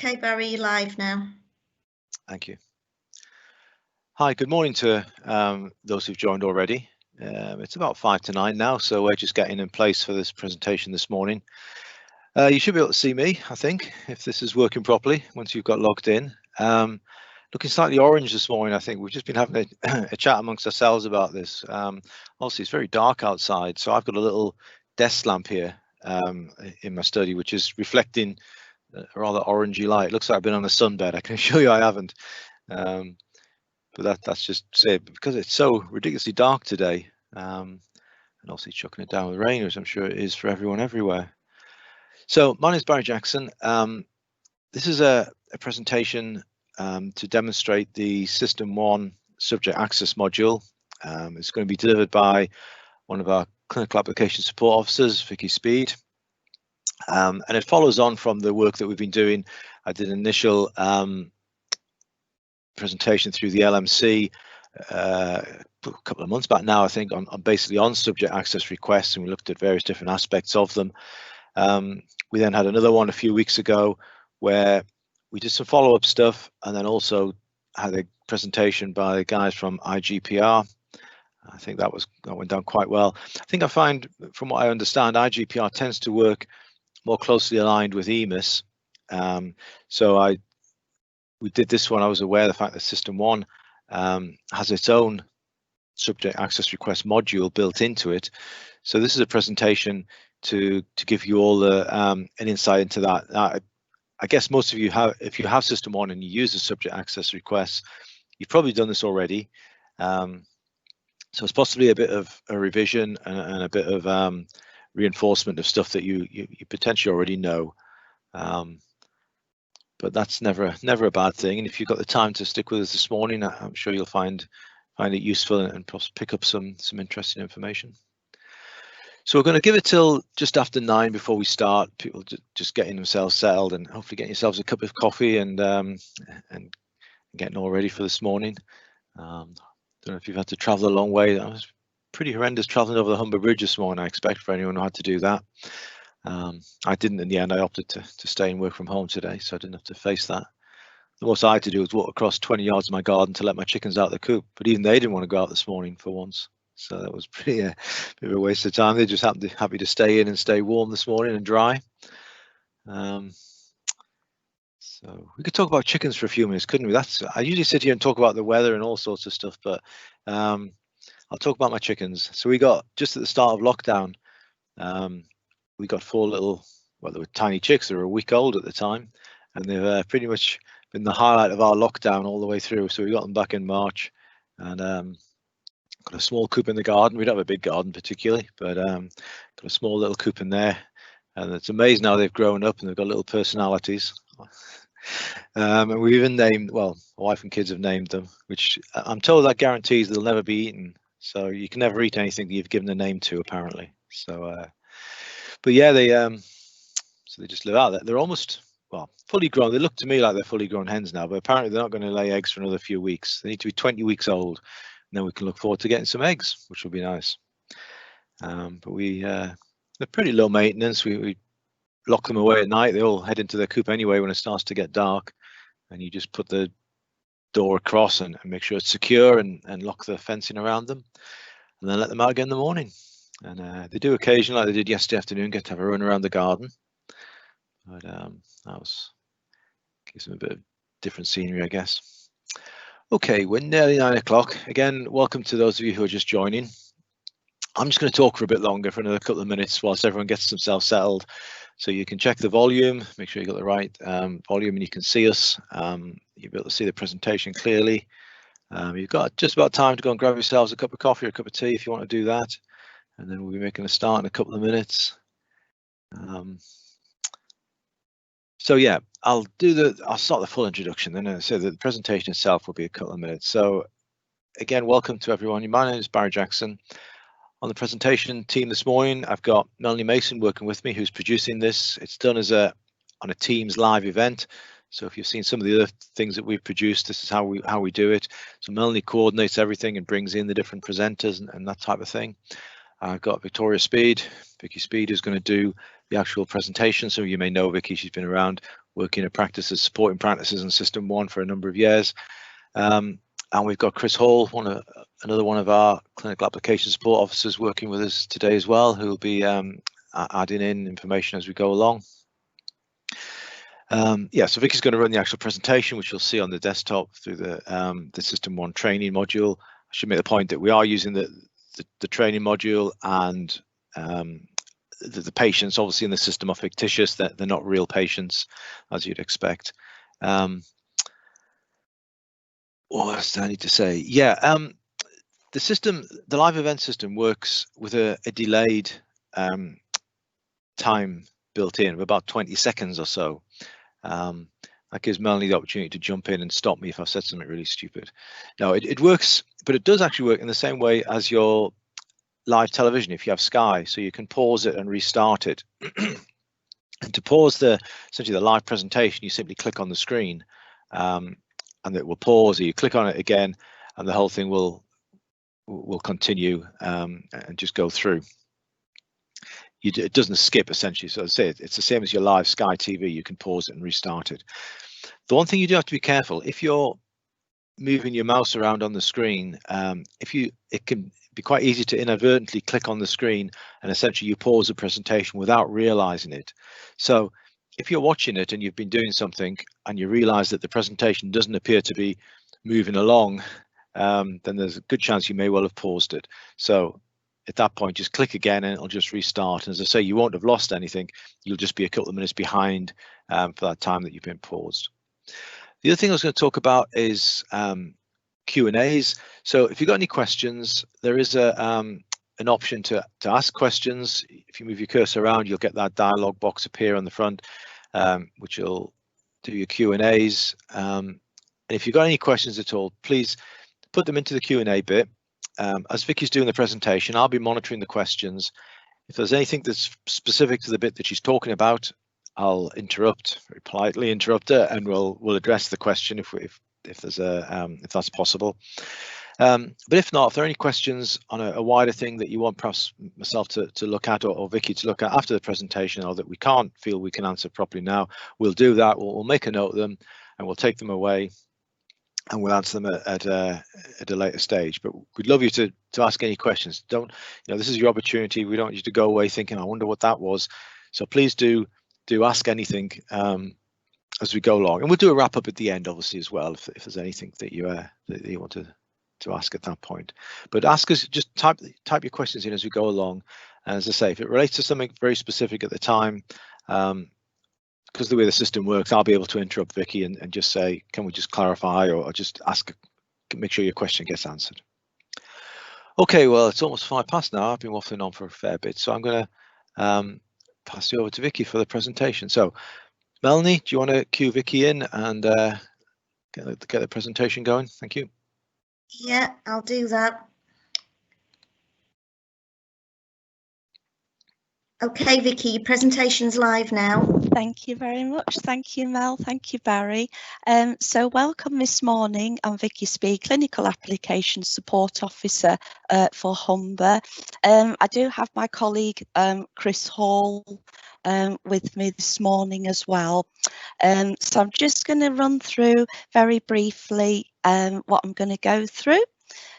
Okay, Barry, you're live now. Thank you. Hi, good morning to those who've joined already. It's about 5 to 9 now, so we're just getting in place for this presentation this morning. You should be able to see me, I think, if this is working properly once you've got logged in. Looking slightly orange this morning, I think. We've just been having a chat amongst ourselves about this. Obviously, it's very dark outside, so I've got a little desk lamp here in my study, which is reflecting a rather orangey light. It looks like I've been on a sunbed. I can assure you I haven't. But that's just say because it's so ridiculously dark today, and obviously chucking it down with rain, as I'm sure it is for everyone everywhere. So my name is Barry Jackson. This is a presentation to demonstrate the SystmOne subject access module. It's going to be delivered by one of our clinical application support officers, Vicky Speed. And it follows on from the work that we've been doing. I did an initial presentation through the LMC a couple of months back now, I think, on basically on subject access requests, and we looked at various different aspects of them. We then had another one a few weeks ago where we did some follow-up stuff, and then also had a presentation by the guys from IGPR. I think that went down quite well. I think I find, from what I understand, IGPR tends to work more closely aligned with EMIS. So we did this one. I was aware of the fact that SystmOne has its own subject access request module built into it. So this is a presentation to give you all an insight into that. I guess most of you have, if you have SystmOne and you use the subject access requests, you've probably done this already. So it's possibly a bit of a revision and a bit of reinforcement of stuff that you potentially already know. But that's never a bad thing. And if you've got the time to stick with us this morning, I'm sure you'll find it useful and pick up some interesting information. So we're going to give it till just after 9 before we start. People just getting themselves settled and hopefully getting yourselves a cup of coffee and getting all ready for this morning. Don't know if you've had to travel a long way. That was pretty horrendous traveling over the Humber Bridge this morning, I expect, for anyone who had to do that. I didn't in the end. I opted to stay and work from home today, so I didn't have to face that. The most I had to do was walk across 20 yards of my garden to let my chickens out of the coop, but even they didn't want to go out this morning for once. So that was pretty a bit of a waste of time. They just happy to stay in and stay warm this morning and dry. So we could talk about chickens for a few minutes, couldn't we? I usually sit here and talk about the weather and all sorts of stuff, but I'll talk about my chickens. So we got, just at the start of lockdown, we got 4 little, well, they were tiny chicks. They were a week old at the time, and they've pretty much been the highlight of our lockdown all the way through. So we got them back in March, and got a small coop in the garden. We don't have a big garden particularly, but got a small little coop in there, and it's amazing how they've grown up and they've got little personalities. And we even named, well, my wife and kids have named them, which I'm told that guarantees they'll never be eaten. So you can never eat anything that you've given a name to, apparently. So, but yeah, so they just live out there. They're almost, well, fully grown. They look to me like they're fully grown hens now, but apparently they're not going to lay eggs for another few weeks. They need to be 20 weeks old, and then we can look forward to getting some eggs, which will be nice. But they're pretty low maintenance. We lock them away at night. They all head into their coop anyway when it starts to get dark, and you just put the door across and make sure it's secure and lock the fencing around them, and then let them out again in the morning. And they do occasionally, like they did yesterday afternoon, get to have a run around the garden. But gives them a bit of different scenery, I guess. Okay, we're nearly 9 o'clock. Again, welcome to those of you who are just joining. I'm just going to talk for a bit longer, for another couple of minutes, whilst everyone gets themselves settled. So you can check the volume, make sure you got the right volume, and you can see us. You'll be able to see the presentation clearly. You've got just about time to go and grab yourselves a cup of coffee or a cup of tea if you want to do that. And then we'll be making a start in a couple of minutes. So yeah, I'll start the full introduction, then so the presentation itself will be a couple of minutes. So again, welcome to everyone. My name is Barry Jackson. On the presentation team this morning, I've got Melanie Mason working with me, who's producing this. It's done as on a Teams live event. So if you've seen some of the other things that we've produced, this is how we do it. So Melanie coordinates everything and brings in the different presenters and that type of thing. I've got Vicky Speed, who's going to do the actual presentation. So you may know Vicky, she's been around working at practices, supporting practices in SystmOne for a number of years. And we've got Chris Hall, another one of our clinical application support officers, working with us today as well, who will be adding in information as we go along. Yeah, so Vicky's going to run the actual presentation, which you'll see on the desktop through the SystmOne training module. I should make the point that we are using the training module, and the patients obviously in the system are fictitious. They're not real patients, as you'd expect. What else do I need to say? Yeah, the live event system works with a delayed time built in of about 20 seconds or so. That gives Melanie the opportunity to jump in and stop me if I've said something really stupid. No, it works, but it does actually work in the same way as your live television if you have Sky, so you can pause it and restart it. And to pause essentially the live presentation, you simply click on the screen, and it will pause, or you click on it again, and the whole thing will continue and just go through. It doesn't skip, essentially. So as I say, it's the same as your live Sky TV. You can pause it and restart it. The one thing you do have to be careful, if you're moving your mouse around on the screen, it can be quite easy to inadvertently click on the screen, and essentially you pause the presentation without realizing it. So if you're watching it and you've been doing something and you realize that the presentation doesn't appear to be moving along, then there's a good chance you may well have paused it. So at that point, just click again and it'll just restart. And as I say, you won't have lost anything. You'll just be a couple of minutes behind for that time that you've been paused. The other thing I was going to talk about is Q&As. So if you've got any questions, there is an option to ask questions. If you move your cursor around, you'll get that dialog box appear on the front, which will do your Q&As. And if you've got any questions at all, please put them into the Q&A bit. As Vicky's doing the presentation, I'll be monitoring the questions. If there's anything that's specific to the bit that she's talking about, I'll interrupt, very politely interrupt her, and we'll address the question if there's if that's possible. But if not, if there are any questions on a wider thing that you want perhaps myself to look at, or Vicky to look at after the presentation, or that we can't feel we can answer properly now, we'll do that. We'll make a note of them and we'll take them away, and we'll answer them at a later stage. But we'd love you to ask any questions. Don't, this is your opportunity. We don't want you to go away thinking, I wonder what that was. So please do ask anything as we go along, and we'll do a wrap up at the end, obviously, as well, if there's anything that you want to ask at that point. But ask us, just type your questions in as we go along. And as I say, if it relates to something very specific at the time, because the way the system works, I'll be able to interrupt Vicky and just say, can we just clarify, or just ask, make sure your question gets answered. Okay, well, it's almost 5 past now. I've been waffling on for a fair bit, so I'm going to pass you over to Vicky for the presentation. So Melanie, do you want to cue Vicky in and get the presentation going? Thank you. Yeah, I'll do that. Okay, Vicky, your presentation's live now. Thank you very much. Thank you, Mel. Thank you, Barry. So welcome this morning. I'm Vicky Spee, Clinical Application Support Officer for Humber. I do have my colleague Chris Hall with me this morning as well. So I'm just going to run through very briefly what I'm going to go through.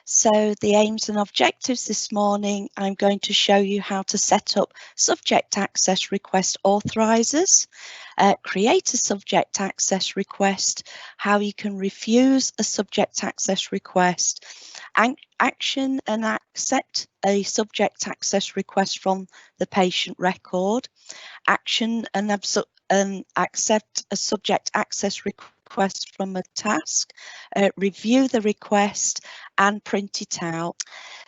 So the aims and objectives this morning, I'm going to show you how to set up subject access request authorizers, create a subject access request, how you can refuse a subject access request, action and accept a subject access request from the patient record, action and accept a subject access request from a task, review the request and print it out.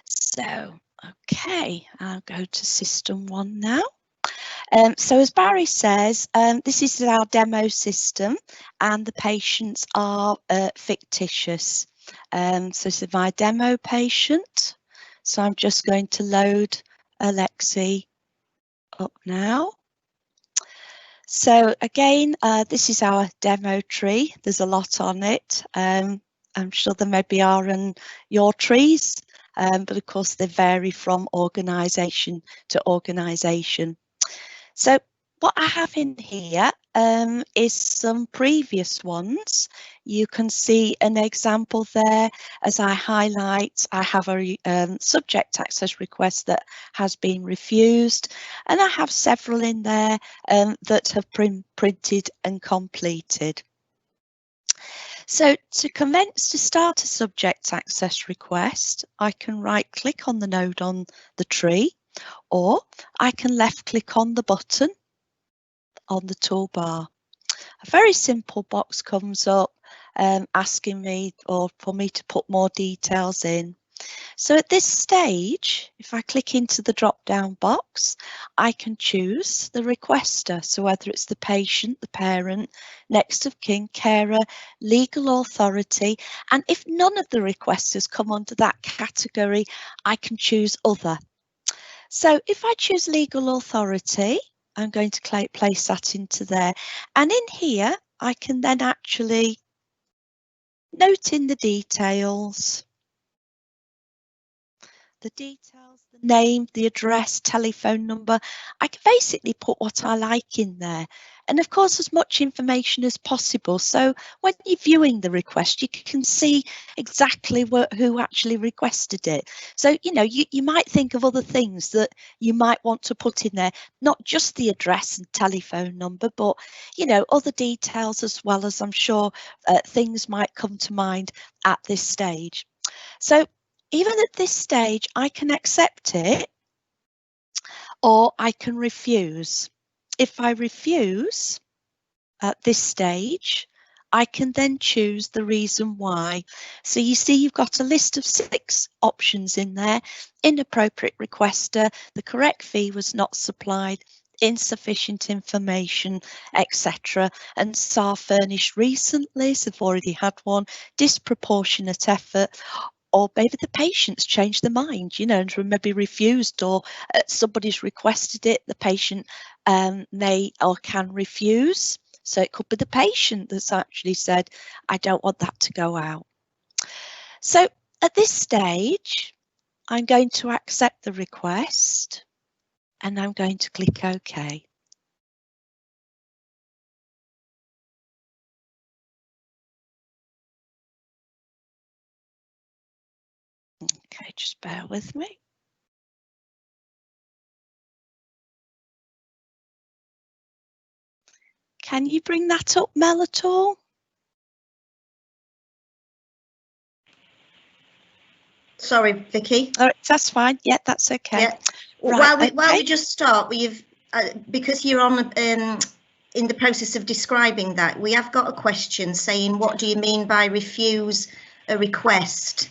So, okay, I'll go to SystmOne now. So as Barry says, this is our demo system and the patients are fictitious. So this is my demo patient. So I'm just going to load Alexi up now. So again, this is our demo tree. There's a lot on it. I'm sure there maybe are in your trees, but of course they vary from organisation to organisation. So what I have in here is some previous ones. You can see an example there. As I highlight, I have a subject access request that has been refused, and I have several in there that have printed and completed. So to commence to start a subject access request, I can right click on the node on the tree, or I can left click on the button on the toolbar. A very simple box comes up asking me or for me to put more details in. So at this stage, if I click into the drop down box, I can choose the requester. So whether it's the patient, the parent, next of kin, carer, legal authority, and if none of the requesters come under that category, I can choose other. So if I choose legal authority, I'm going to place that into there. And in here, I can then actually note in the details. The details, the name, the address, telephone number. I can basically put what I like in there. And of course, as much information as possible. So when you're viewing the request, you can see exactly who actually requested it. So, you know, you might think of other things that you might want to put in there, not just the address and telephone number, but, you know, other details as well, as I'm sure things might come to mind at this stage. So even at this stage, I can accept it or I can refuse. If I refuse at this stage, I can then choose the reason why. So you see, you've got a list of 6 options in there. Inappropriate requester, the correct fee was not supplied, insufficient information, etc. And SAR furnished recently, so I've already had one, disproportionate effort, or maybe the patient's changed their mind, you know, and maybe refused, or somebody's requested it, the patient may or can refuse. So it could be the patient that's actually said, I don't want that to go out. So at this stage, I'm going to accept the request and I'm going to click OK. Okay, just bear with me. Can you bring that up, Mel, at all? Sorry, Vicky. All right, that's fine. Yeah, that's okay. Yeah. Well, Right, while we just start, because you're on in the process of describing that, we have got a question saying, what do you mean by refuse a request?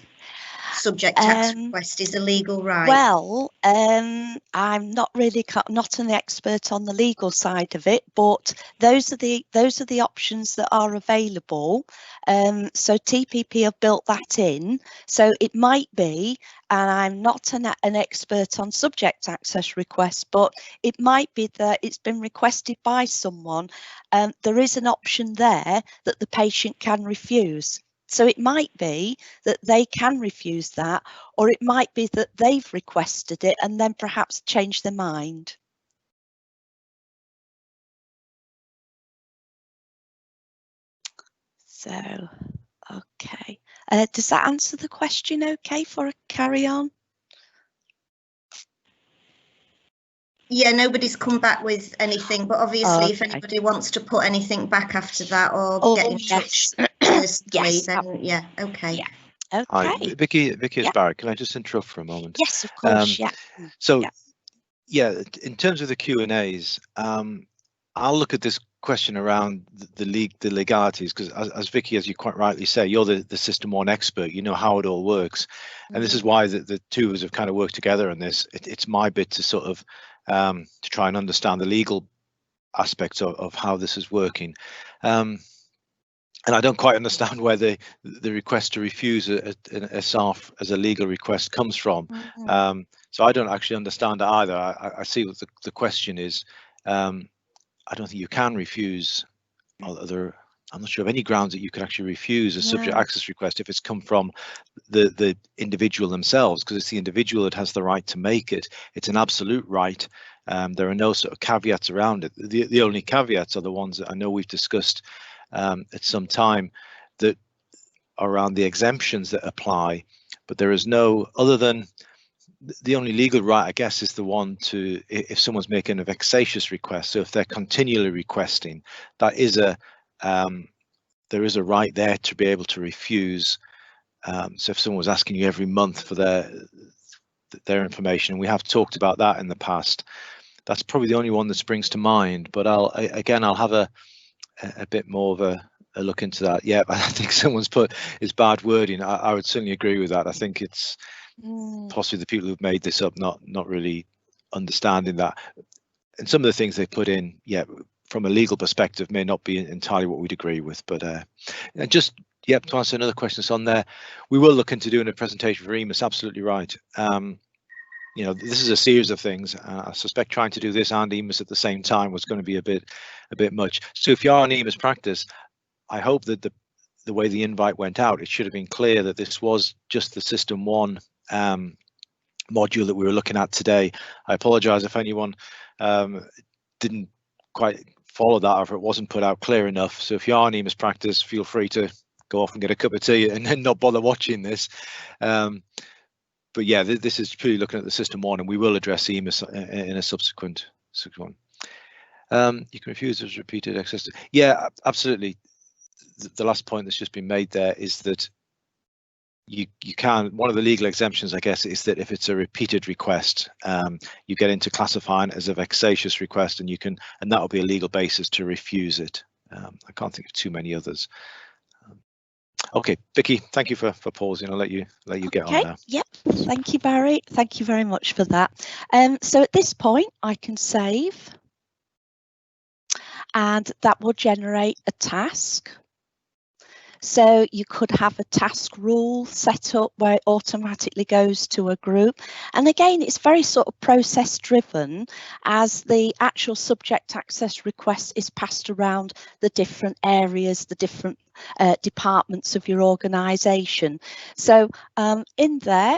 Subject tax request is a legal right. Well, I'm not really not an expert on the legal side of it, but those are the options that are available. So TPP have built that in. So it might be, and I'm not an expert on subject access requests, but it might be that it's been requested by someone. There is an option there that the patient can refuse. So it might be that they can refuse that, or it might be that they've requested it and then perhaps change their mind. So, okay. Does that answer the question okay for a carry on? Yeah, nobody's come back with anything, but obviously if anybody wants to put anything back after that or get in touch personally, then yeah, okay. Yeah. Okay. Hi, Vicky, it's Barry. Can I just interrupt for a moment? Yes, of course, So, yeah, in terms of the Q&As, I'll look at this question around the legalities, because as Vicky, as you quite rightly say, you're the SystmOne expert, you know how it all works. And this is why the two of us have kind of worked together on this. It's my bit to sort of to try and understand the legal aspects of how this is working. And I don't quite understand where the request to refuse a SARF as a legal request comes from. So I don't actually understand it either. I see what the question is. I don't think you can refuse other. I'm not sure of any grounds that you can actually refuse a subject access request if it's come from the individual themselves, because it's the individual that has the right to make it. It's an absolute right. There are no sort of caveats around it. The only caveats are the ones that I know we've discussed at some time, that are around the exemptions that apply, but there is no, other than the only legal right, I guess, is the one to, if someone's making a vexatious request. So if they're continually requesting, that is a there is a right there to be able to refuse. So if someone was asking you every month for their information, and we have talked about that in the past, that's probably the only one that springs to mind. But I'll have a bit more of a look into that. Yeah, I think someone's put it's bad wording. I would certainly agree with that. I think it's possibly the people who've made this up not really understanding that, and some of the things they put in, yeah, from a legal perspective may not be entirely what we'd agree with. But just to answer another question that's on there, we will look into doing a presentation for EMIS. Absolutely right. You know, this is a series of things. I suspect trying to do this and EMIS at the same time was going to be a bit much. So if you are an EMIS practice, I hope that the way the invite went out, it should have been clear that this was just the SystmOne module that we were looking at today. I apologize if anyone didn't quite follow that, or if it wasn't put out clear enough. So if you are an EMIS practice, feel free to go off and get a cup of tea and then not bother watching this. But yeah, this is purely looking at the SystmOne, and we will address EMIS in a subsequent one. You can refuse as repeated access. Yeah, absolutely. The last point that's just been made there is that you can, one of the legal exemptions, I guess, is that if it's a repeated request, you get into classifying it as a vexatious request, and that will be a legal basis to refuse it. I can't think of too many others. Okay, Vicky, thank you for pausing. I'll let you get on now. Yep, thank you, Barry. Thank you very much for that. So at this point, I can save, and that will generate a task. So you could have a task rule set up where it automatically goes to a group. And again, it's very sort of process driven, as the actual subject access request is passed around the different areas, the different departments of your organisation. So in there,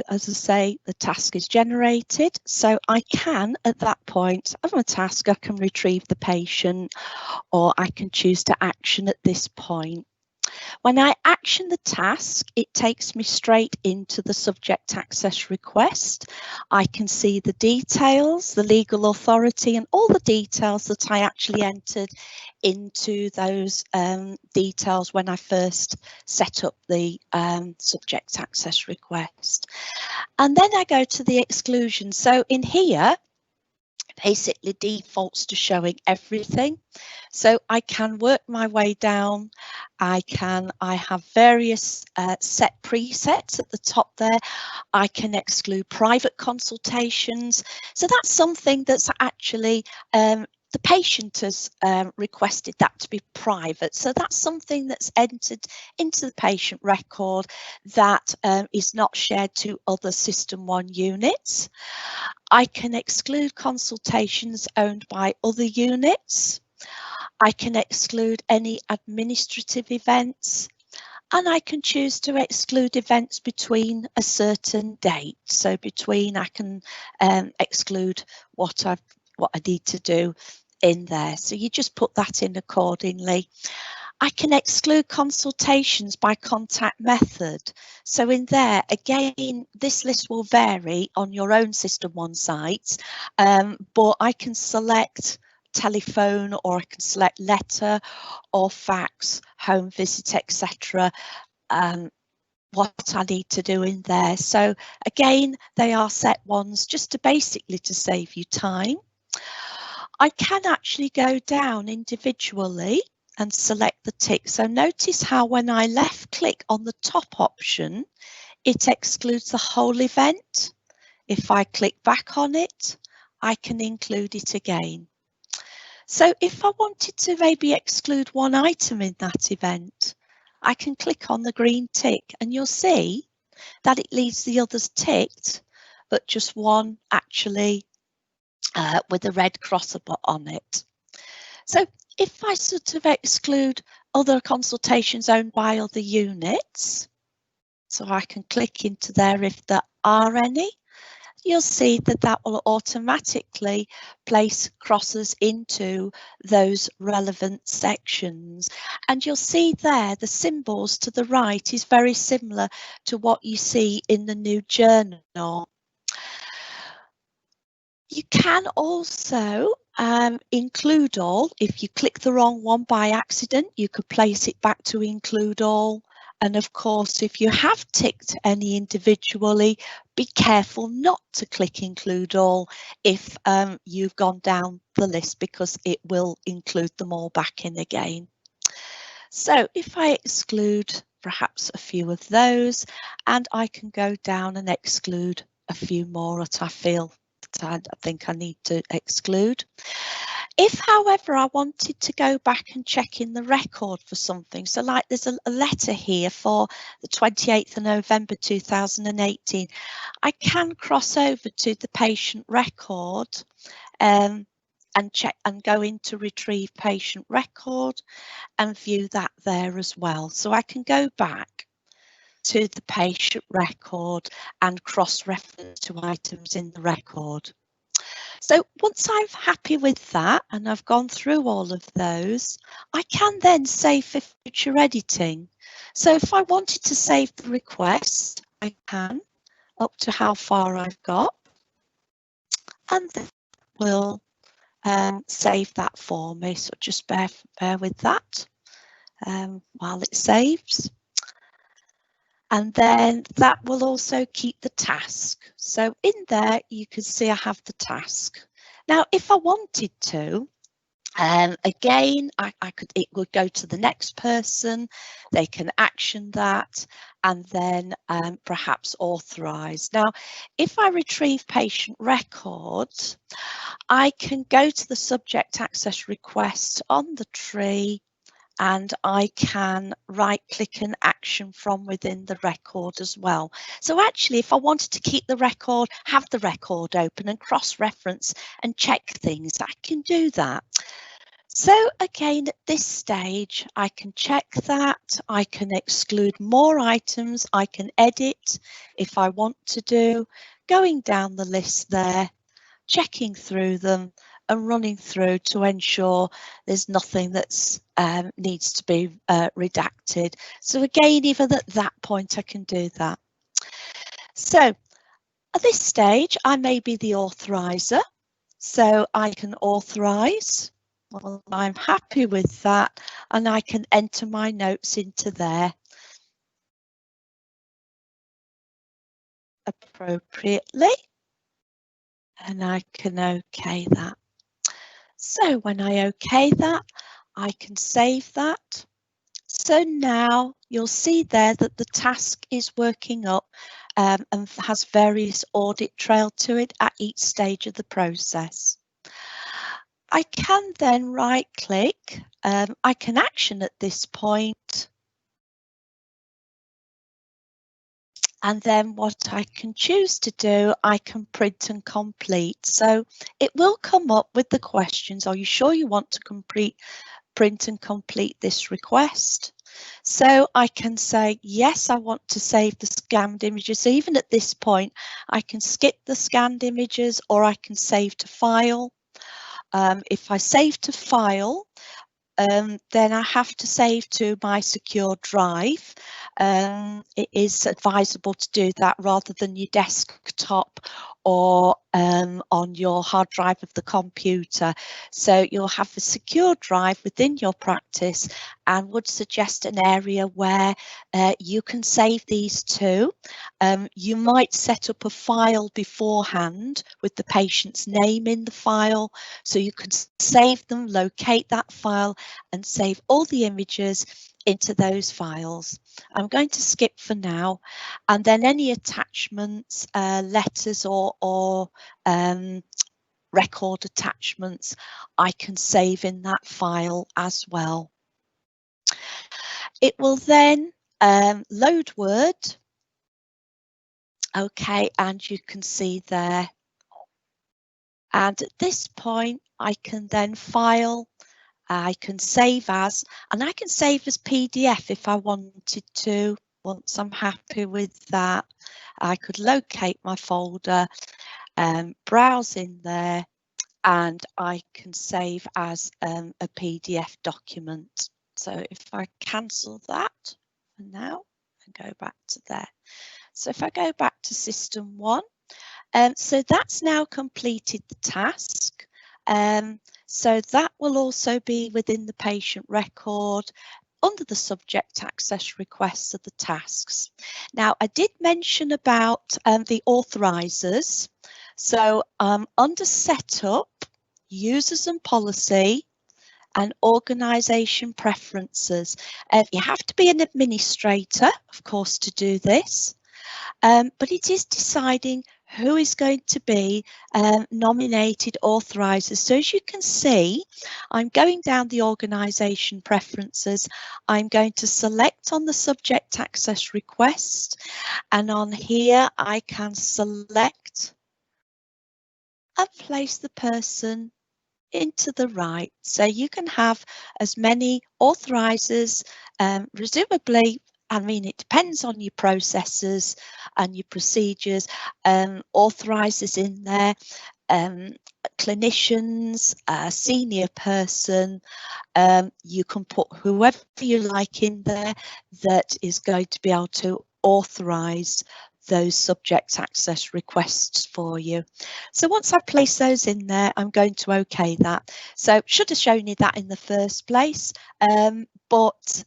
as I say, the task is generated. So I can, at that point of my task, I can retrieve the patient, or I can choose to action at this point. When I action the task, it takes me straight into the subject access request. I can see the details, the legal authority, and all the details that I actually entered into those details when I first set up the subject access request. And then I go to the exclusion. So in here, basically defaults to showing everything. So I can work my way down. I have various set presets at the top there. I can exclude private consultations. So that's something that's actually the patient has requested that to be private. So that's something that's entered into the patient record that is not shared to other SystmOne units. I can exclude consultations owned by other units. I can exclude any administrative events, and I can choose to exclude events between a certain date. So between, I can exclude what I need to do in there. So you just put that in accordingly. I can exclude consultations by contact method. So in there, again, this list will vary on your own SystmOne sites, but I can select telephone, or I can select letter or fax, home visit, etc. What I need to do in there. So again, they are set ones just to basically to save you time. I can actually go down individually and select the tick. So notice how when I left click on the top option, it excludes the whole event. If I click back on it, I can include it again. So if I wanted to maybe exclude one item in that event, I can click on the green tick, and you'll see that it leaves the others ticked, but just one actually with a red cross on it. So if I sort of exclude other consultations owned by other units, so I can click into there if there are any. you'll see that that will automatically place crosses into those relevant sections. And you'll see there the symbols to the right is very similar to what you see in the new journal. You can also include all. If you click the wrong one by accident, you could place it back to include all. And of course, if you have ticked any individually, be careful not to click include all if you've gone down the list, because it will include them all back in again. So if I exclude perhaps a few of those, and I can go down and exclude a few more that I feel that I think I need to exclude. If, however, I wanted to go back and check in the record for something, so like there's a letter here for the 28th of November 2018, I can cross over to the patient record and check and go into retrieve patient record and view that there as well. So I can go back to the patient record and cross-reference to items in the record. So once I'm happy with that and I've gone through all of those, I can then save for future editing. So if I wanted to save the request, I can up to how far I've got, and then we'll save that for me. So just bear with that while it saves. And then that will also keep the task. So in there, you can see I have the task. Now, if I wanted to, again, it would go to the next person. They can action that and then perhaps authorize. Now, if I retrieve patient records, I can go to the subject access request on the tree, and I can right click and action from within the record as well. So actually, if I wanted to keep the record, have the record open and cross-reference and check things, I can do that. So again, at this stage, I can check that, I can exclude more items, I can edit if I want to do, going down the list there, checking through them and running through to ensure there's nothing that's needs to be redacted. So again, even at that point, I can do that. So at this stage, I may be the authorizer, so I can authorize. Well, I'm happy with that, and I can enter my notes into there appropriately, and I can OK that. So when I OK that, I can save that. So now you'll see there that the task is working up and has various audit trail to it at each stage of the process. I can then right click, I can action at this point. And then what I can choose to do, I can print and complete. So it will come up with the questions. Are you sure you want to print and complete this request? So I can say, yes, I want to save the scanned images. So even at this point, I can skip the scanned images, or I can save to file. If I save to file, then I have to save to my secure drive. It is advisable to do that rather than your desktop or on your hard drive of the computer. So you'll have a secure drive within your practice, and would suggest an area where you can save these to. You might set up a file beforehand with the patient's name in the file, so you can save them, locate that file and save all the images into those files. I'm going to skip for now, and then any attachments, letters or record attachments, I can save in that file as well. It will then load Word. Okay, and you can see there. And at this point, I can then file. I can save as, and I can save as PDF if I wanted to. Once I'm happy with that, I could locate my folder browse in there, and I can save as a PDF document. So if I cancel that for now and go back to there. So if I go back to SystmOne, so that's now completed the task. So that will also be within the patient record under the subject access requests of the tasks. Now, I did mention about the authorizers. So under setup, users and policy, and organisation preferences. You have to be an administrator, of course, to do this, but it is deciding who is going to be nominated authorisers. So as you can see, I'm going down the organisation preferences. I'm going to select on the subject access request, and on here I can select and place the person into the right. So you can have as many authorizers, presumably, I mean, it depends on your processes and your procedures, authorizers in there, clinicians, a senior person, you can put whoever you like in there that is going to be able to authorize those subject access requests for you. So once I place those in there, I'm going to OK that. So should have shown you that in the first place, but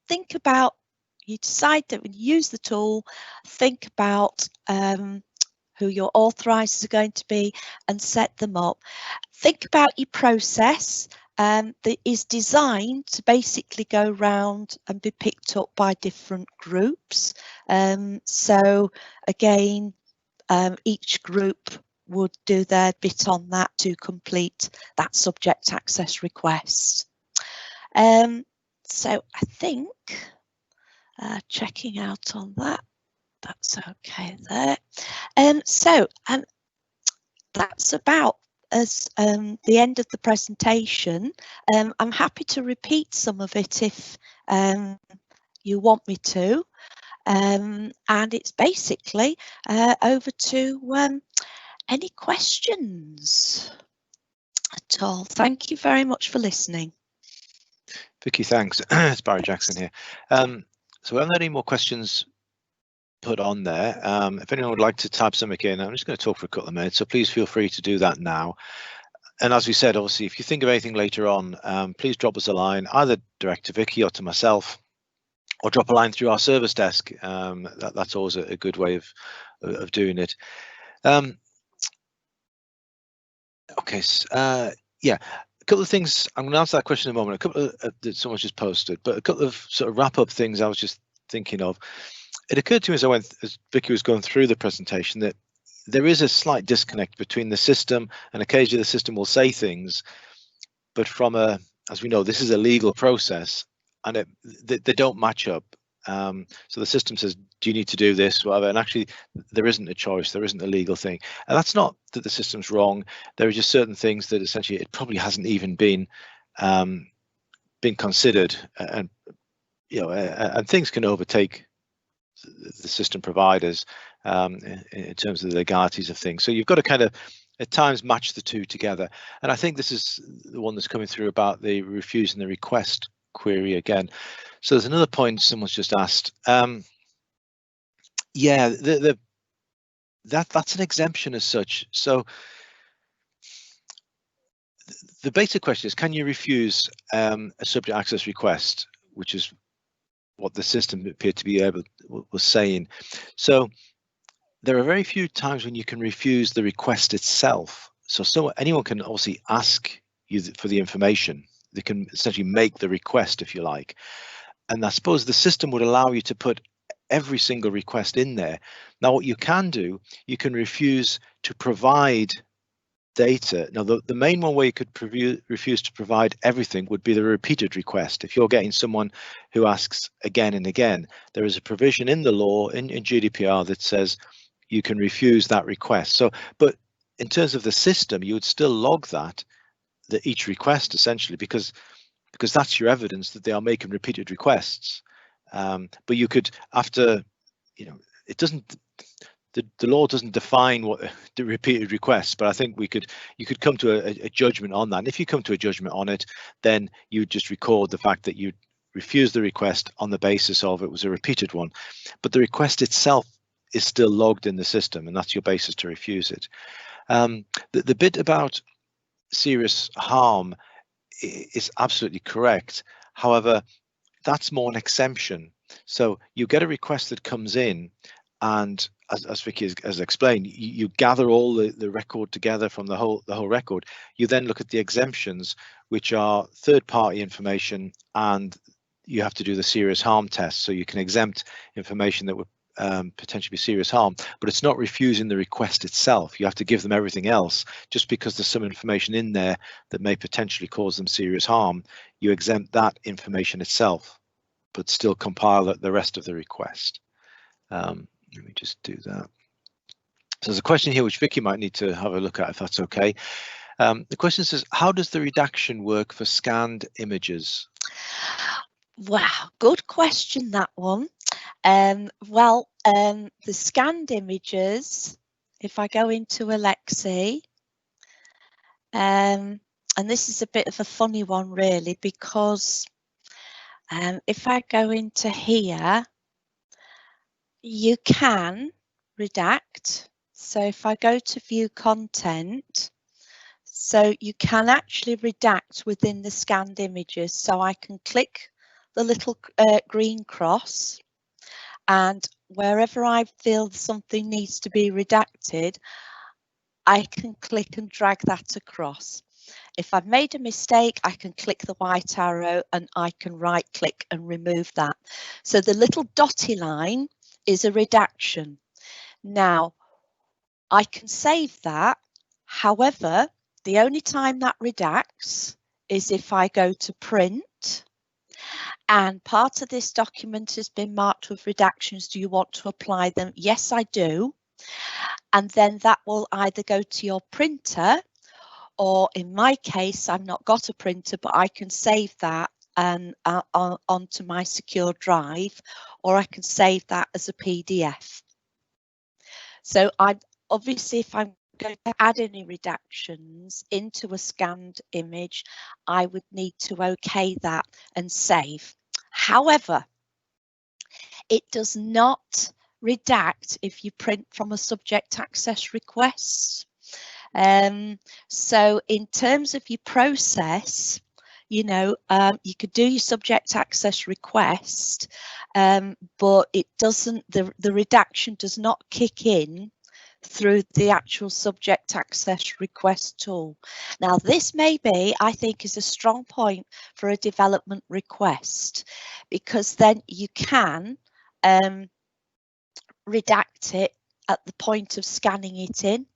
think about, you decide that when you use the tool, think about who your authorizers are going to be and set them up. Think about your process that is designed to basically go round and be picked up by different groups. So again, each group would do their bit on that to complete that subject access request. So I think checking out on that, that's okay there. So that's about as the end of the presentation. I'm happy to repeat some of it if you want me to, and it's basically over to any questions at all. Thank you very much for listening. Vicky, thanks. It's Barry Jackson here. So we haven't had any more questions put on there. If anyone would like to type something in, I'm just going to talk for a couple of minutes, so please feel free to do that now. And as we said, obviously, if you think of anything later on, please drop us a line, either direct to Vicky or to myself, or drop a line through our service desk. That's always a good way of doing it. Okay, yeah, a couple of things. I'm going to answer that question in a moment. A couple of, that someone's just posted, but a couple of sort of wrap up things I was just thinking of. It occurred to me as Vicky was going through the presentation, that there is a slight disconnect between the system, and occasionally the system will say things, but from as we know, this is a legal process, and they don't match up. So the system says, do you need to do this, whatever, and actually there isn't a choice, there isn't a legal thing. And that's not that the system's wrong. There are just certain things that essentially it probably hasn't even been considered, and you know, and things can overtake the system providers in terms of the legalities of things. So you've got to kind of at times match the two together. And I think this is the one that's coming through about the refusing the request query again. So there's another point someone's just asked. Yeah, that's an exemption as such. So the basic question is, can you refuse a subject access request, which is what the system appeared to be was saying. So there are very few times when you can refuse the request itself. So anyone can obviously ask you for the information. They can essentially make the request, if you like. And I suppose the system would allow you to put every single request in there. Now, what you can do, you can refuse to provide data. Now, the main one where you could refuse to provide everything would be the repeated request. If you're getting someone who asks again and again, there is a provision in the law, in GDPR, that says you can refuse that request. So, but in terms of the system, you would still log that each request essentially, because that's your evidence that they are making repeated requests. But you could, after, you know, it doesn't, the law doesn't define what the repeated requests, but I think you could come to a judgment on that. And if you come to a judgment on it, then you just record the fact that you refused the request on the basis of it was a repeated one, but the request itself is still logged in the system, and that's your basis to refuse it. The bit about serious harm is absolutely correct. However, that's more an exemption. So you get a request that comes in, and as Vicky has explained, you gather all the record together from the whole record. You then look at the exemptions, which are third-party information, and you have to do the serious harm test. So you can exempt information that would potentially be serious harm, but it's not refusing the request itself. You have to give them everything else. Just because there's some information in there that may potentially cause them serious harm, you exempt that information itself, but still compile the rest of the request. Let me just do that. So there's a question here which Vicky might need to have a look at, if that's okay. The question says, how does the redaction work for scanned images? Wow, good question, that one. The scanned images, if I go into Alexi, and this is a bit of a funny one really, because if I go into here, you can redact. So if I go to view content, so you can actually redact within the scanned images. So I can click the little green cross, and wherever I feel something needs to be redacted, I can click and drag that across. If I've made a mistake, I can click the white arrow and I can right click and remove that. So the little dotty line is a redaction. Now, I can save that. However, the only time that redacts is if I go to print, and part of this document has been marked with redactions. Do you want to apply them? Yes, I do. And then that will either go to your printer, or in my case, I've not got a printer, but I can save that and onto my secure drive, or I can save that as a PDF. So obviously, if I'm going to add any redactions into a scanned image, I would need to OK that and save. However, it does not redact if you print from a subject access request. So in terms of your process, you know, you could do your subject access request, but it doesn't, the redaction does not kick in through the actual subject access request tool. Now, this may be, I think, is a strong point for a development request, because then you can redact it at the point of scanning it in,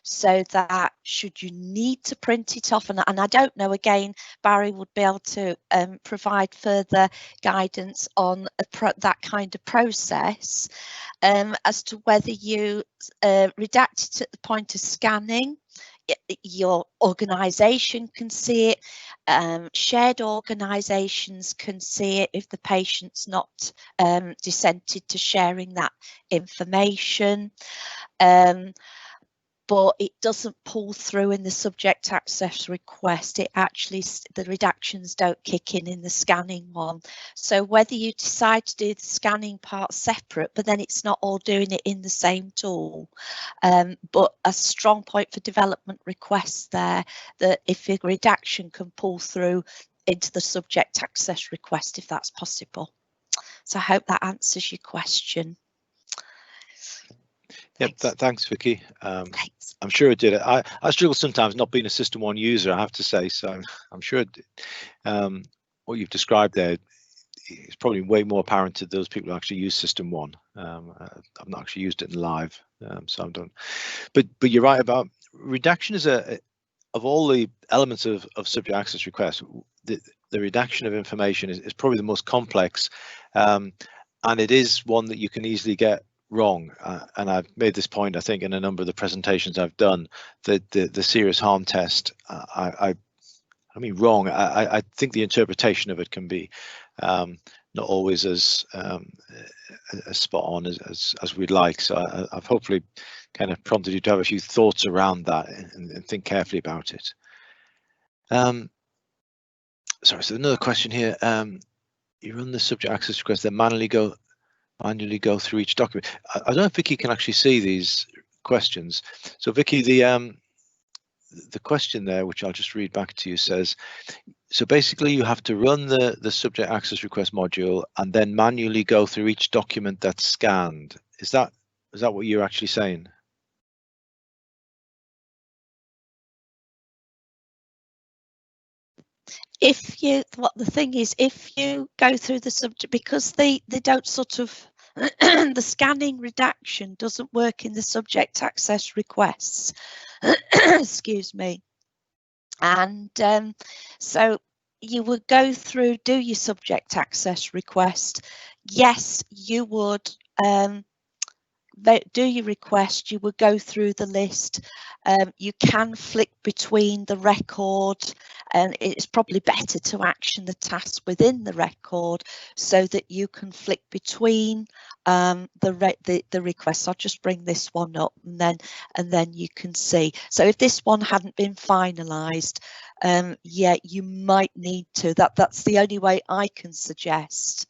so that should you need to print it off, and I don't know, again, Barry would be able to provide further guidance on that kind of process, as to whether you redact it at the point of scanning. Your organisation can see it, shared organisations can see it if the patient's not dissented to sharing that information. But it doesn't pull through in the subject access request. It actually, the redactions don't kick in the scanning one. So whether you decide to do the scanning part separate, but then it's not all doing it in the same tool. But a strong point for development requests there, that if a redaction can pull through into the subject access request, if that's possible. So I hope that answers your question. Yep, thanks, Vicky. Thanks. I'm sure it did. I struggle sometimes not being a SystmOne user, I have to say, so I'm sure what you've described there is probably way more apparent to those people who actually use SystmOne. I've not actually used it in live, so I don't. But you're right about redaction is of all the elements of subject access requests, the redaction of information is probably the most complex, and it is one that you can easily get wrong, and I've made this point, I think, in a number of the presentations I've done, that the serious harm test, I I mean wrong. I think the interpretation of it can be not always as spot on as we'd like. So I've hopefully kind of prompted you to have a few thoughts around that and think carefully about it. Sorry, so another question here. You run the subject access request, then manually go through each document. I don't know if Vicky can actually see these questions. So Vicky, the question there, which I'll just read back to you, says, so basically you have to run the subject access request module and then manually go through each document that's scanned. Is that what you're actually saying? If you, what the thing is, if you go through the subject, because they don't sort of, the scanning redaction doesn't work in the subject access requests, excuse me. And so you would go through, do your subject access request. Yes, you would do your request, you would go through the list. You can flick between the record, and it's probably better to action the task within the record so that you can flick between the requests. I'll just bring this one up and then you can see. So if this one hadn't been finalised, yeah, you might need to. That's the only way I can suggest.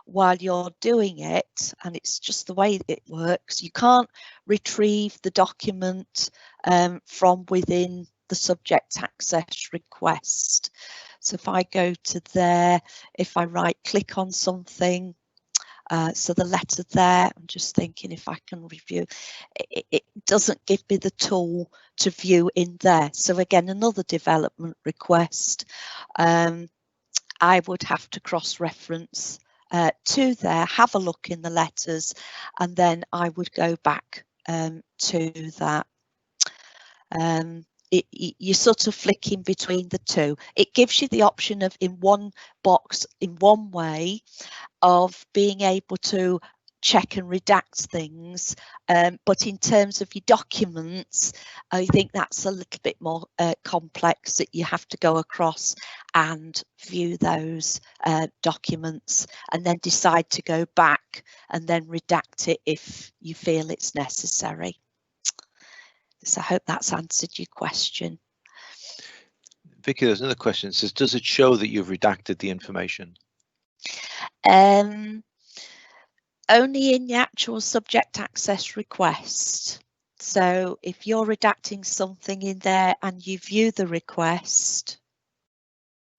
While you're doing it, and it's just the way it works, you can't retrieve the document from within the subject access request. So if I go to there, if I right click on something, so the letter there, I'm just thinking if I can review, it doesn't give me the tool to view in there. So again, another development request, I would have to cross-reference to there, have a look in the letters, and then I would go back to that. You're sort of flicking between the two. It gives you the option of, in one box, in one way, of being able to check and redact things, but in terms of your documents, I think that's a little bit more complex, that you have to go across and view those documents and then decide to go back and then redact it if you feel it's necessary. So I hope that's answered your question. Vicky, there's another question. It says, does it show that you've redacted the information? Only in the actual subject access request. So if you're redacting something in there and you view the request,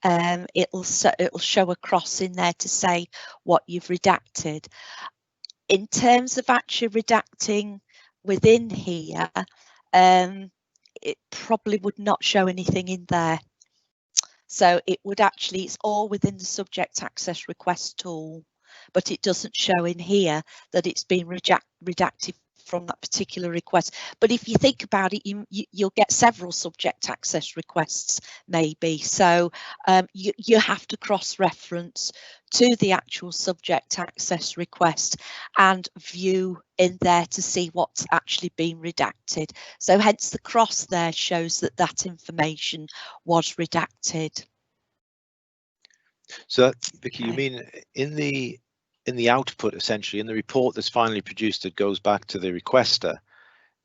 it'll show a cross in there to say what you've redacted. In terms of actually redacting within here, it probably would not show anything in there. So it would actually, it's all within the subject access request tool, but it doesn't show in here that it's been redacted from that particular request. But if you think about it, you'll get several subject access requests maybe. So you have to cross-reference to the actual subject access request and view in there to see what's actually been redacted. So hence the cross there shows that that information was redacted. So Vicky, you mean in the output, essentially in the report that's finally produced that goes back to the requester,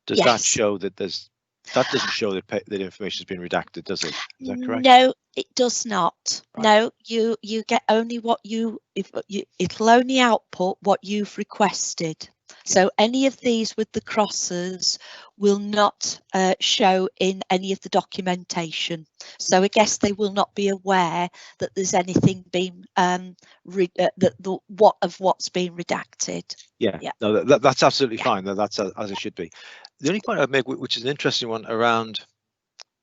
does Yes. that show that that doesn't show that that information has been redacted, does it? Is that correct? No, it does not. Right. No, you get only what it'll only output what you've requested. So any of these with the crosses will not show in any of the documentation. So I guess they will not be aware that there's anything being what's been redacted. Yeah. No, that's absolutely fine. That's as it should be. The only point I'd make, which is an interesting one, around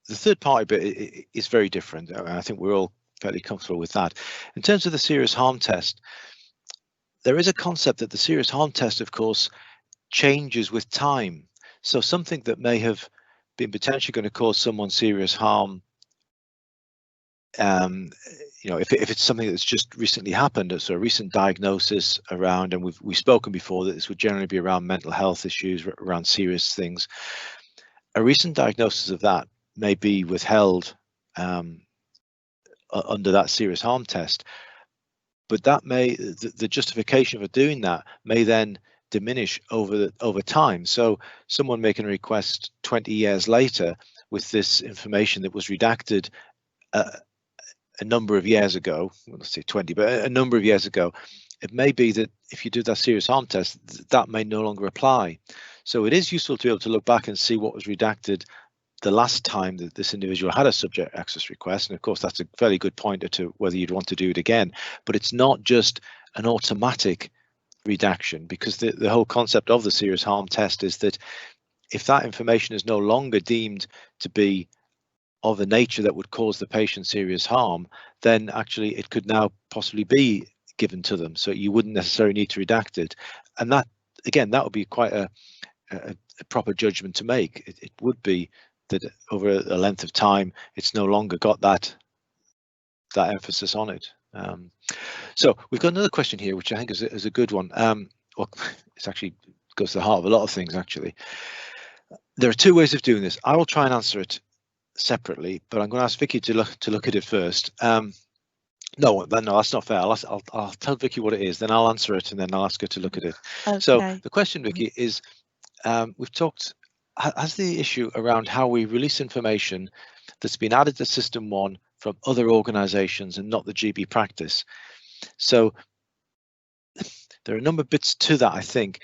the third party bit, is very different. I think we're all fairly comfortable with that. In terms of the serious harm test, there is a concept that the serious harm test, of course, changes with time. So something that may have been potentially going to cause someone serious harm, you know, if it's something that's just recently happened, so a recent diagnosis around, and we've spoken before that this would generally be around mental health issues, around serious things. A recent diagnosis of that may be withheld under that serious harm test. But that may, the justification for doing that may then diminish over time. So someone making a request 20 years later with this information that was redacted a number of years ago, well, let's say 20, but a number of years ago, it may be that if you do that serious harm test, that may no longer apply. So it is useful to be able to look back and see what was redacted the last time that this individual had a subject access request. And of course, that's a fairly good pointer to whether you'd want to do it again. But it's not just an automatic redaction, because the whole concept of the serious harm test is that if that information is no longer deemed to be of a nature that would cause the patient serious harm, then actually it could now possibly be given to them. So you wouldn't necessarily need to redact it. And that, again, that would be quite a proper judgment to make. It would be that over a length of time, it's no longer got that emphasis on it. So we've got another question here, which I think is a good one. Well, it's actually goes to the heart of a lot of things, actually. There are two ways of doing this. I will try and answer it separately, but I'm going to ask Vicky to look at it first. No, that's not fair. I'll tell Vicky what it is, then I'll answer it, and then I'll ask her to look at it. Okay. So the question, Vicky, is we've talked, has the issue around how we release information that's been added to SystmOne from other organizations and not the GB practice. So there are a number of bits to that, I think,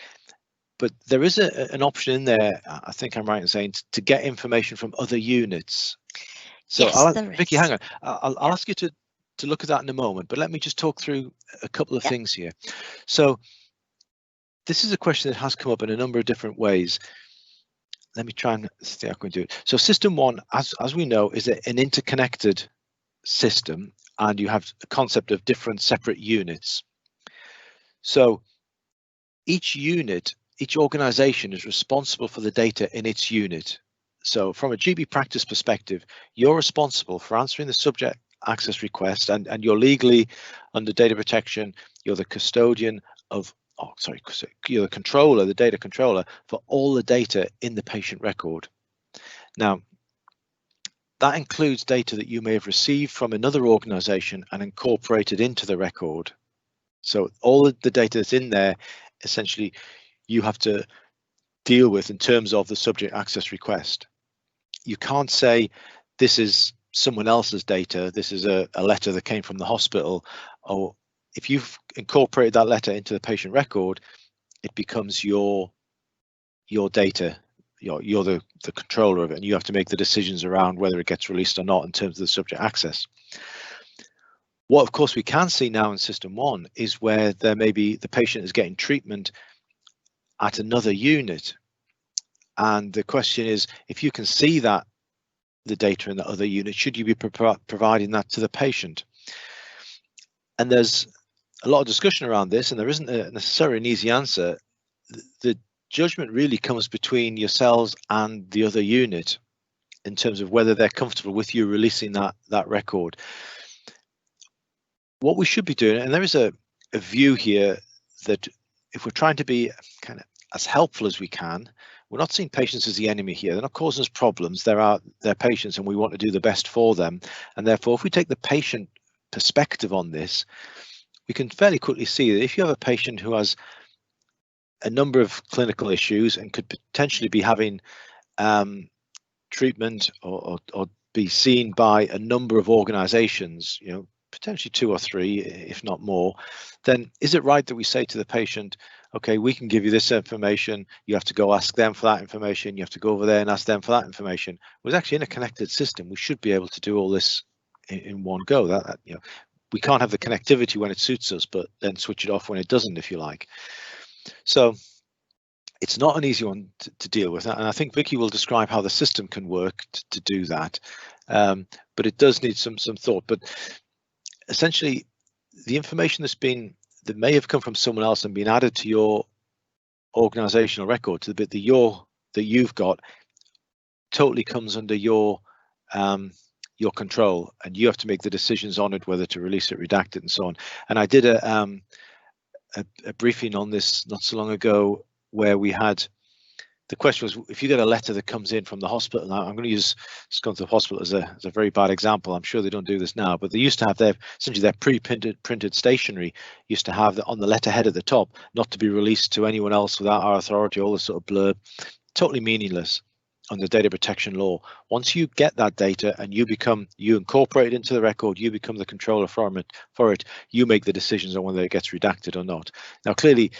but there is an option in there, I think I'm right in saying, to get information from other units. So yes, Vicky, hang on, I'll ask you to look at that in a moment, but let me just talk through a couple of things here. So this is a question that has come up in a number of different ways. Let me try and see how I can do it. So SystmOne, as we know, is an interconnected system, and you have a concept of different separate units. So each unit, each organization is responsible for the data in its unit. So from a GB practice perspective, you're responsible for answering the subject access request, and you're legally under data protection, you're the custodian of, you're the controller, the data controller for all the data in the patient record. Now, that includes data that you may have received from another organization and incorporated into the record. So all of the data that's in there, essentially, you have to deal with in terms of the subject access request. You can't say this is someone else's data, this is a letter that came from the hospital, or if you've incorporated that letter into the patient record, it becomes your data. You're the controller of it, and you have to make the decisions around whether it gets released or not in terms of the subject access. What, of course, we can see now in SystmOne is where there may be the patient is getting treatment at another unit, and the question is, if you can see that the data in the other unit, should you be providing that to the patient? And there's a lot of discussion around this, and there isn't necessarily an easy answer. The judgment really comes between yourselves and the other unit in terms of whether they're comfortable with you releasing that record. What we should be doing, and there is a view here that if we're trying to be kind of as helpful as we can, we're not seeing patients as the enemy here. They're not causing us problems. They're patients, and we want to do the best for them. And therefore, if we take the patient perspective on this, we can fairly quickly see that if you have a patient who has a number of clinical issues and could potentially be having treatment or be seen by a number of organizations, potentially 2 or 3, if not more, then is it right that we say to the patient, okay, we can give you this information, you have to go ask them for that information, you have to go over there and ask them for that information? Well, it's actually in a connected system. We should be able to do all this in one go. We can't have the connectivity when it suits us, but then switch it off when it doesn't, if you like. So it's not an easy one to deal with, and I think Vicky will describe how the system can work to do that. But it does need some thought. But essentially, the information that may have come from someone else and been added to your organizational record, to the bit that you've got, totally comes under your control, and you have to make the decisions on it, whether to release it, redact it, and so on. And I did a briefing on this not so long ago, where we had the question was, if you get a letter that comes in from the hospital, now I'm going to use Scunthorpe Hospital as a very bad example. I'm sure they don't do this now, but they used to have essentially their printed stationery used to have on the letterhead at the top, not to be released to anyone else without our authority, all this sort of blurb. Totally meaningless under data protection law. Once you get that data and you incorporate it into the record, you become the controller for it, you make the decisions on whether it gets redacted or not. Now, clearly,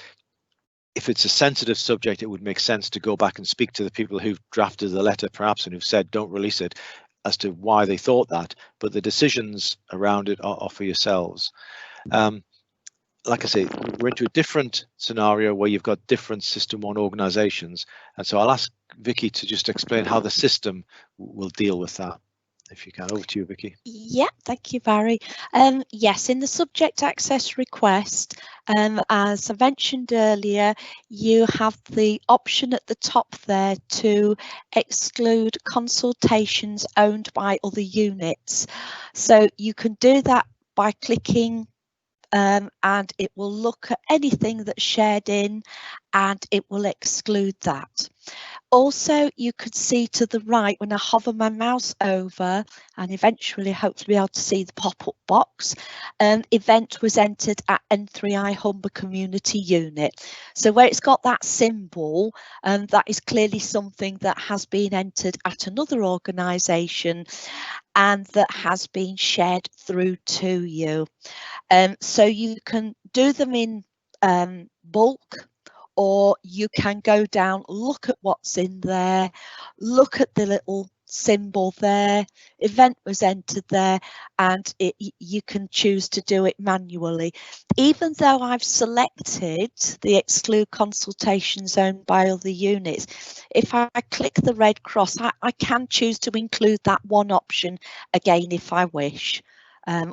if it's a sensitive subject, it would make sense to go back and speak to the people who've drafted the letter, perhaps, and who've said don't release it, as to why they thought that. But the decisions around it are for yourselves. Like I say, we're into a different scenario where you've got different SystmOne organizations. And so I'll ask Vicky to just explain how the system will deal with that. If you can. Over to you, Vicky. Yeah, thank you, Barry. Yes, in the subject access request, as I mentioned earlier, you have the option at the top there to exclude consultations owned by other units. So you can do that by clicking and it will look at anything that's shared in and it will exclude that. Also, you could see to the right when I hover my mouse over and eventually hopefully be able to see the pop-up box, event was entered at N3I Humber Community Unit. So where it's got that symbol, that is clearly something that has been entered at another organisation and that has been shared through to you. So you can do them in bulk, or you can go down, look at what's in there, look at the little symbol there, event was entered there, and you can choose to do it manually. Even though I've selected the exclude consultations owned by other units, if I click the red cross, I can choose to include that one option again if I wish.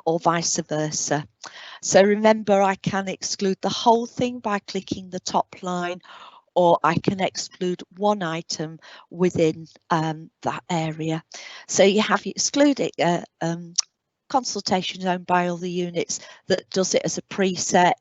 Or vice versa. So remember, I can exclude the whole thing by clicking the top line, or I can exclude one item within that area. So you have excluded consultations owned by other units that does it as a preset,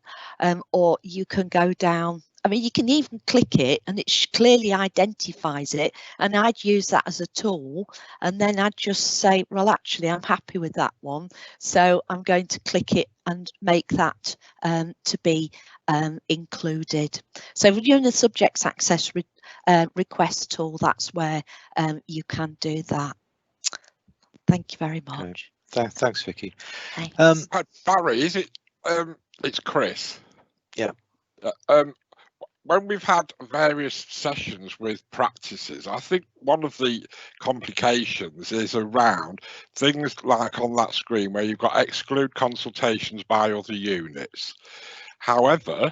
or you can go down. I mean, you can even click it and it clearly identifies it, and I'd use that as a tool, and then I'd just say, well, actually, I'm happy with that one, so I'm going to click it and make that to be included. So when you're in the subjects access request tool, that's where you can do that. Thank you very much. Okay. Thanks, Vicky. Thanks. Barry, is it? It's Chris. Yeah. When we've had various sessions with practices, I think one of the complications is around things like on that screen where you've got exclude consultations by other units. However,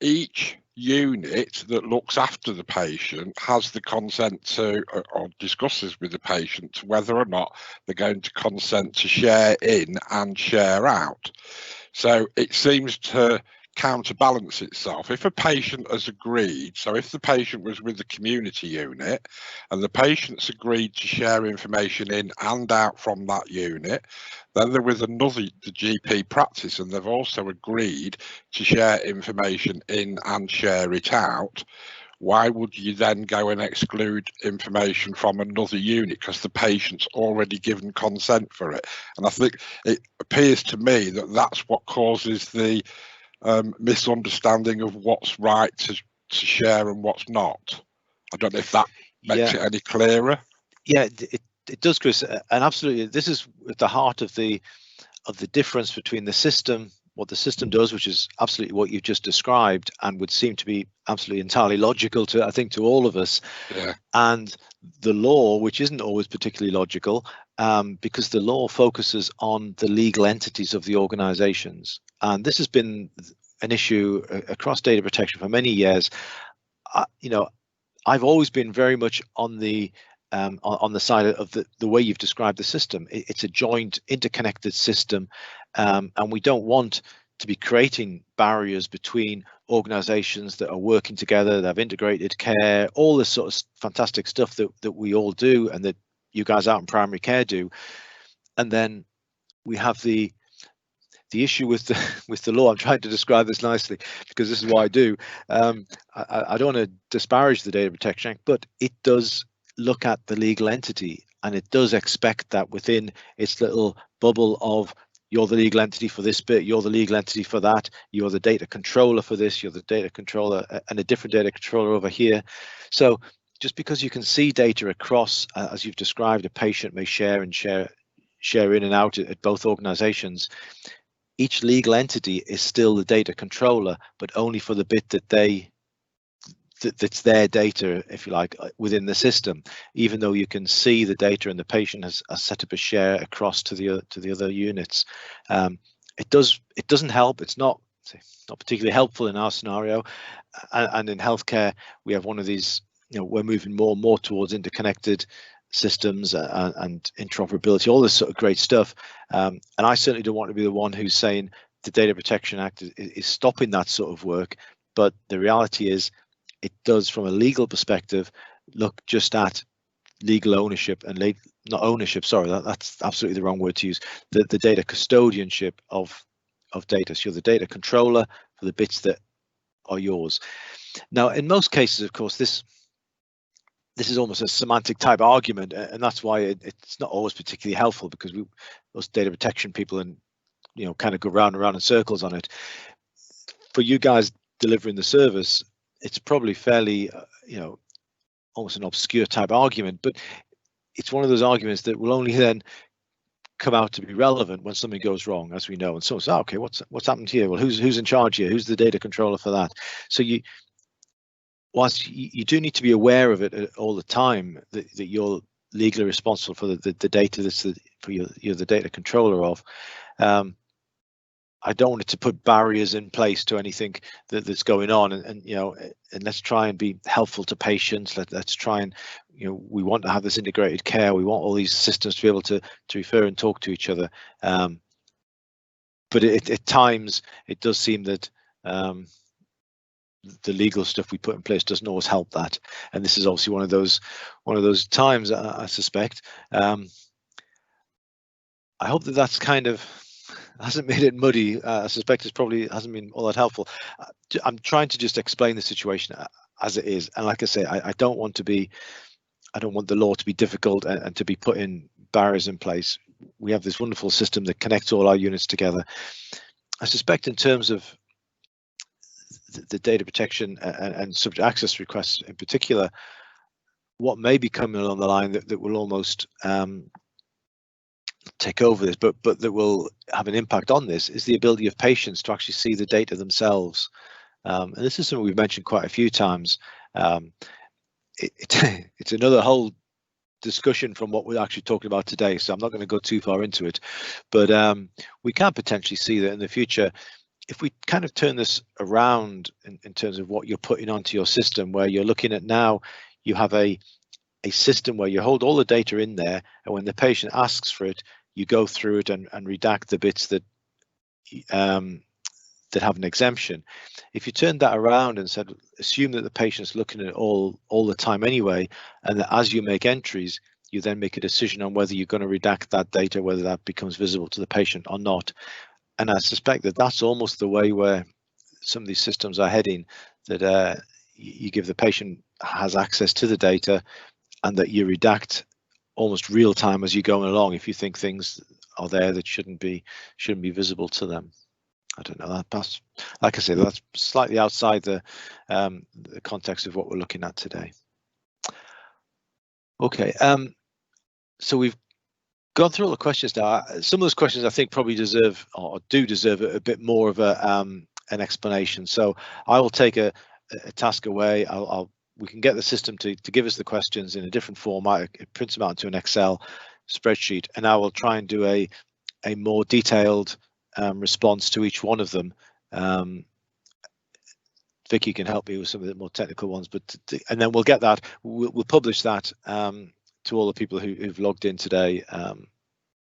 each unit that looks after the patient has the consent to, or discusses with the patient, whether or not they're going to consent to share in and share out. So it seems to counterbalance itself. If a patient has agreed, so if the patient was with the community unit and the patient's agreed to share information in and out from that unit, then they're with another, the GP practice, and they've also agreed to share information in and share it out, why would you then go and exclude information from another unit because the patient's already given consent for it? And I think it appears to me that that's what causes the misunderstanding of what's right to share and what's not. I don't know if that makes it any clearer. Yeah, it does, Chris, and absolutely. This is at the heart of the difference between the system, what the system does, which is absolutely what you just described, and would seem to be absolutely entirely logical to, I think, to all of us, and the law, which isn't always particularly logical, because the law focuses on the legal entities of the organizations. And this has been an issue across data protection for many years. You know, I've always been very much on the side of the way you've described the system. It's a joint, interconnected system, and we don't want to be creating barriers between organizations that are working together, that have integrated care, all this sort of fantastic stuff that we all do and that you guys out in primary care do. And then we have the the issue with the law, I'm trying to describe this nicely because this is what I do. I don't want to disparage the Data Protection Act, but it does look at the legal entity, and it does expect that within its little bubble of you're the legal entity for this bit, you're the legal entity for that, you're the data controller for this, you're the data controller and a different data controller over here. So just because you can see data across, as you've described, a patient may share in and out at both organizations, each legal entity is still the data controller, but only for the bit that's their data, if you like, within the system. Even though you can see the data and the patient has set up a share across to the other units, it doesn't help. It's not particularly helpful in our scenario, and in healthcare we have one of these. We're moving more and more towards interconnected systems and interoperability, all this sort of great stuff. And I certainly don't want to be the one who's saying the Data Protection Act is stopping that sort of work. But the reality is, it does, from a legal perspective, look just at legal ownership and not ownership. Sorry, that's absolutely the wrong word to use. The data custodianship of data. So you're the data controller for the bits that are yours. Now, in most cases, of course, this is almost a semantic type argument, and that's why it's not always particularly helpful, because those data protection people kind of go round and round in circles on it. For you guys delivering the service, it's probably fairly almost an obscure type argument, but it's one of those arguments that will only then come out to be relevant when something goes wrong, as we know. And so it's okay, what's happened here? Well, who's in charge here? Who's the data controller for that? So whilst you do need to be aware of it all the time, that you're legally responsible for the data you're the data controller of. I don't want it to put barriers in place to anything that's going on, and let's try and be helpful to patients. Let's try and we want to have this integrated care. We want all these systems to be able to refer and talk to each other. But at times it does seem that the legal stuff we put in place doesn't always help that, and this is obviously one of those times. I suspect. I hope that's kind of hasn't made it muddy. I suspect it probably hasn't been all that helpful. I'm trying to just explain the situation as it is, and like I say, I don't want the law to be difficult and to be putting barriers in place. We have this wonderful system that connects all our units together. I suspect in terms of the data protection and subject access requests in particular, what may be coming along the line that will almost take over this, but that will have an impact on this, is the ability of patients to actually see the data themselves. And this is something we've mentioned quite a few times. It's another whole discussion from what we're actually talking about today, so I'm not going to go too far into it, but we can potentially see that in the future, if we kind of turn this around in terms of what you're putting onto your system, where you're looking at now, you have a system where you hold all the data in there, and when the patient asks for it, you go through it and redact the bits that have an exemption. If you turned that around and said, assume that the patient's looking at it all the time anyway, and that as you make entries, you then make a decision on whether you're going to redact that data, whether that becomes visible to the patient or not. And I suspect that that's almost the way where some of these systems are heading, that you give the patient has access to the data, and that you redact almost real time as you're going along if you think things are there that shouldn't be visible to them. I don't know, that's, like I say, that's slightly outside the context of what we're looking at today. Okay, so we've gone through all the questions now. Some of those questions I think probably deserve, or do deserve, a bit more of an explanation. So I will take a task away. We can get the system to give us the questions in a different format. It prints them out into an Excel spreadsheet, and I will try and do a more detailed response to each one of them. Vicky can help me with some of the more technical ones, but and then we'll get that. We'll publish that to all the people who've logged in today,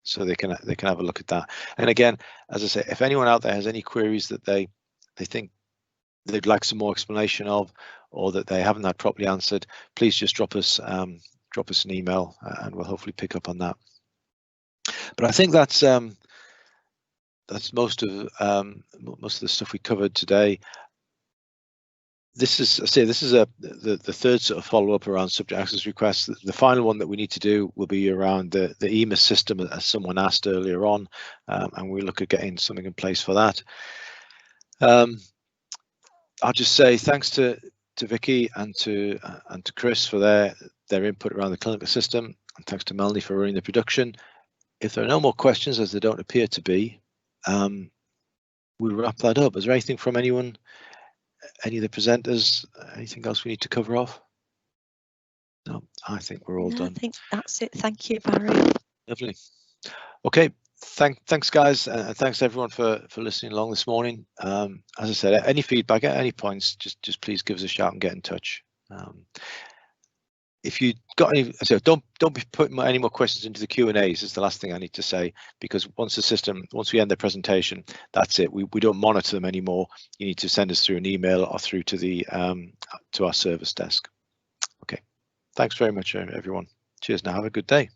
so they can have a look at that. And again, as I say, if anyone out there has any queries that they think they'd like some more explanation of, or that they haven't had properly answered, please just drop us an email, and we'll hopefully pick up on that. But I think that's that's most of the stuff we covered today. This is, I say, this is the third sort of follow up around subject access requests. The final one that we need to do will be around the EMIS system, as someone asked earlier on, and we look at getting something in place for that. I'll just say thanks to Vicky and to Chris for their input around the clinical system, and thanks to Melanie for running the production. If there are no more questions, as there don't appear to be, we'll wrap that up. Is there anything from anyone, any of the presenters, anything else we need to cover off? No, I think we're all done. I think that's it. Thank you, Barry. Lovely. Okay, thanks guys, and thanks everyone for listening along this morning. As I said, any feedback at any points, just please give us a shout and get in touch. If you got any, so don't be putting any more questions into the Q&As. Is the last thing I need to say, because once we end the presentation, that's it. We don't monitor them anymore. You need to send us through an email or through to the to our service desk. Okay, thanks very much everyone. Cheers now, have a good day.